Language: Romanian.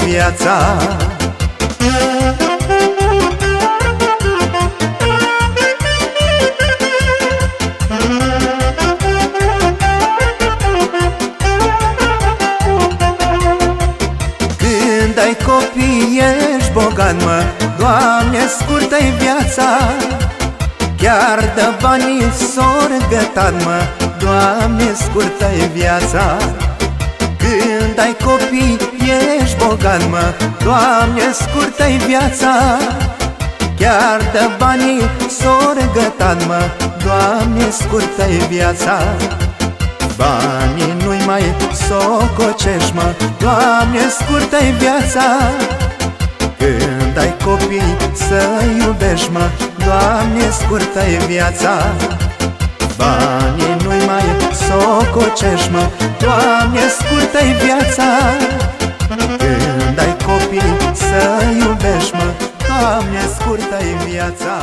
viața. Când ai copii ești bogat, mă, Doamne, scurtă-i viața. Chiar de banii s-o regătat, mă, Doamne, scurtă-i viața. Când ai copii ești bogat, mă, Doamne, scurtă-i viața. Chiar de banii s-o regătat, mă, Doamne, scurtă-i viața. Banii nu-i mai sococești, mă, Doamne, scurtă-i viața. Când ai copii să iubești, mă, Doamne, scurtă-i viața. Banii nu-i mai sococești, mă, Doamne, scurtă-i viața. Când ai copii să iubești, mă, Doamne, scurtă-i viața.